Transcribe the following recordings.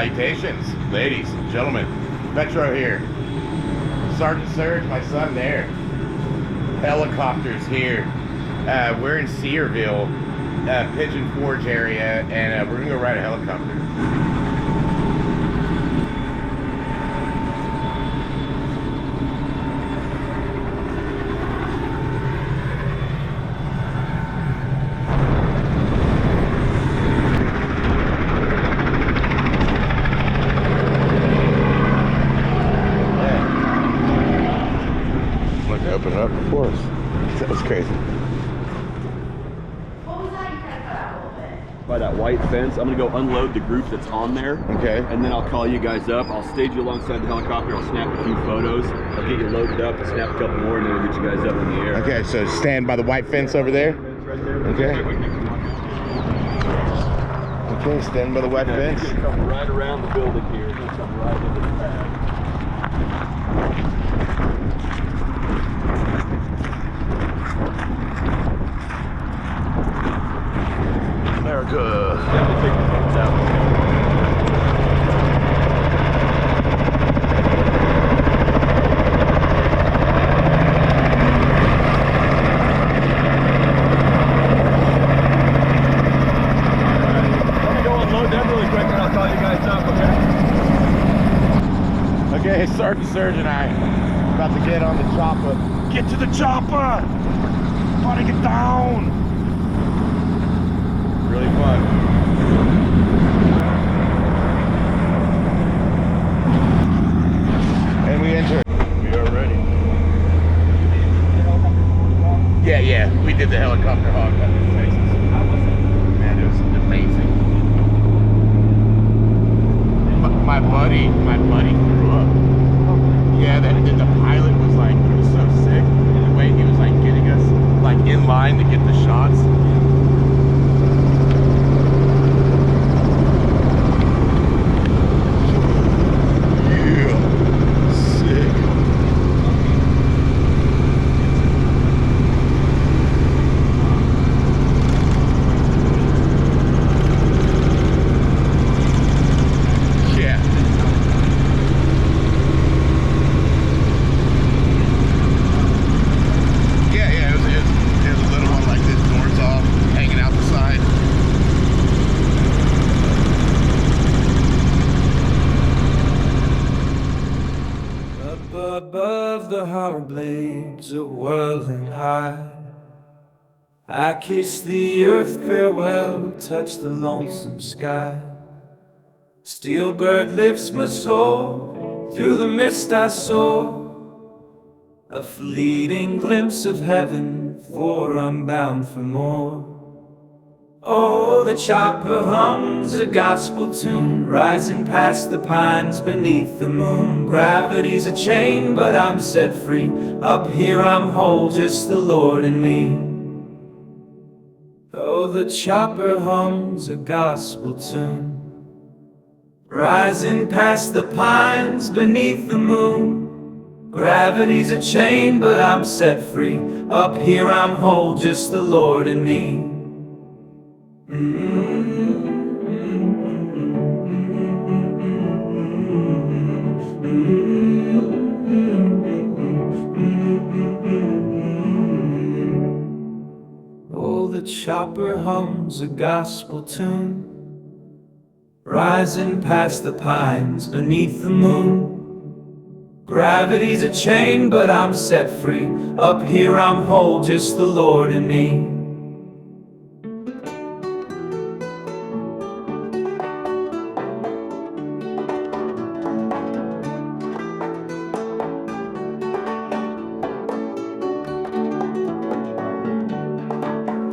Salutations, ladies, gentlemen. Metro here. Sergeant Surge, my son there. Helicopters here. We're in Cedarville, Pigeon Forge area, and we're gonna go ride a helicopter. Open it up, of course. That was crazy. What was that? You kind of cut out a little bit. By that white fence, I'm gonna go unload the group that's on there. Okay. And then I'll call you guys up. I'll stage you alongside the helicopter. I'll snap a few photos. I'll get you loaded up and snap a couple more, and then we'll get you guys up in the air. Okay, so stand by the white fence over there. Okay. Okay, stand by the white fence. You're gonna come right around the building here. You're gonna come right into the pad. America. Yeah, we'll take the fence out. Let me go unload them really quick and I'll call you guys up, okay? Okay, Sergeant Surge and I about to get on the chopper. Get to the chopper! About to get down! Really fun. And we enter. We are ready. Yeah, we did the helicopter hog hunt in Texas. Man, it was amazing. My buddy threw up. Yeah, the pilot was like, he was so sick. And the way he was like getting us like in line to get the shots. Above the hammer blades are whirling high. I kiss the earth farewell, touch the lonesome sky. Steel bird lifts my soul, through the mist I soar. A fleeting glimpse of heaven, for I'm bound for more. Oh, the chopper hums a gospel tune, rising past the pines beneath the moon. Gravity's a chain, but I'm set free. Up here I'm whole, just the Lord and me. Oh, the chopper hums a gospel tune, rising past the pines beneath the moon. Gravity's a chain, but I'm set free. Up here I'm whole, just the Lord and me. Oh, the chopper hums a gospel tune, rising past the pines beneath the moon. Gravity's a chain, but I'm set free. Up here I'm whole, just the Lord and me.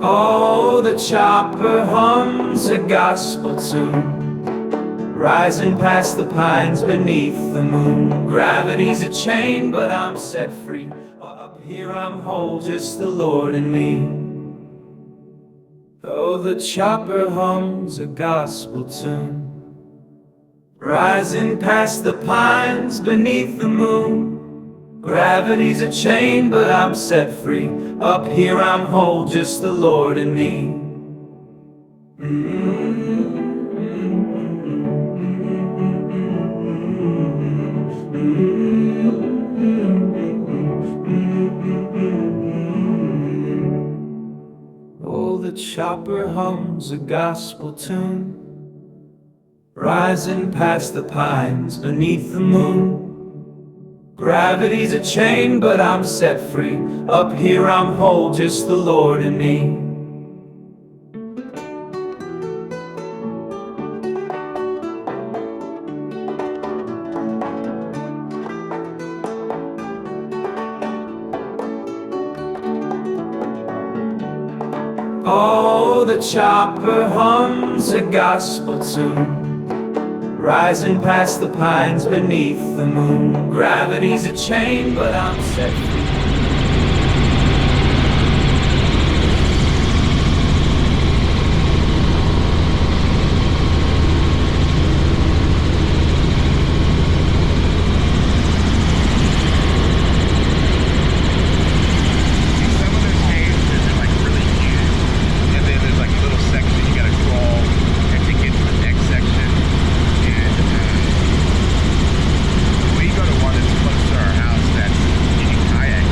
Oh, the chopper hums a gospel tune, rising past the pines beneath the moon. Gravity's a chain, but I'm set free. Up here I'm whole, just the Lord and me. Oh, the chopper hums a gospel tune, rising past the pines beneath the moon. Gravity's a chain, but I'm set free. Up here I'm whole, just the Lord and me. the chopper hums a gospel tune, rising past the pines beneath the moon. Gravity's a chain, but I'm set free. Up here I'm whole, just the Lord and me. Oh, the chopper hums a gospel tune, rising past the pines beneath the moon. Gravity's a chain, but I'm set free. Some of those caves, they're like really huge, and then there's like a little section you gotta crawl and to get to the next section. And we go to one that's close to our house that's you can kayak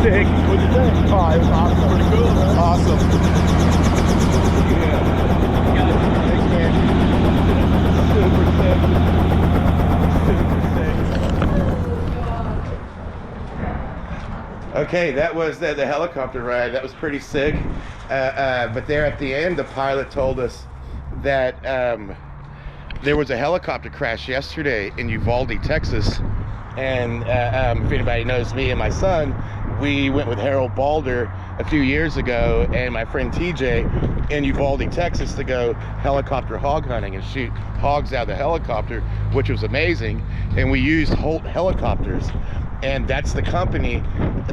sick. What'd you think? Oh, it was awesome. Pretty cool, huh? Awesome. Yeah. Thanks, man. Super sick. Okay, that was the helicopter ride. That was pretty sick. But there at the end, the pilot told us that there was a helicopter crash yesterday in Uvalde, Texas. And if anybody knows me and my son, we went with Harold Balder a few years ago and my friend TJ in Uvalde, Texas to go helicopter hog hunting and shoot hogs out of the helicopter, which was amazing. And we used Holt helicopters, and that's the company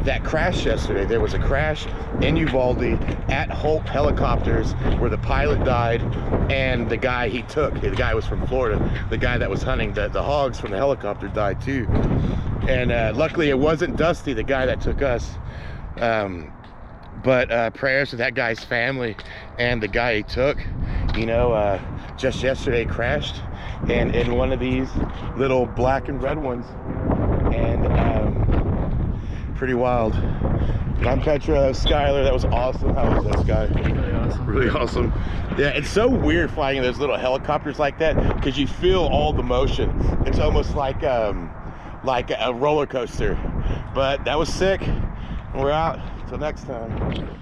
that crashed yesterday. There was a crash in Uvalde at Holt helicopters where the pilot died and the guy he took, the guy was from Florida, the guy that was hunting the hogs from the helicopter died too. And luckily it wasn't Dusty, the guy that took us. But prayers to that guy's family and the guy he took. You know, just yesterday crashed and in one of these little black and red ones. And pretty wild. I'm Petra, that was Skylar, that was awesome. How was that, Sky? Really awesome. Really awesome. Yeah, it's so weird flying in those little helicopters like that because you feel all the motion. It's almost like a roller coaster. But that was sick. We're out. Till next time.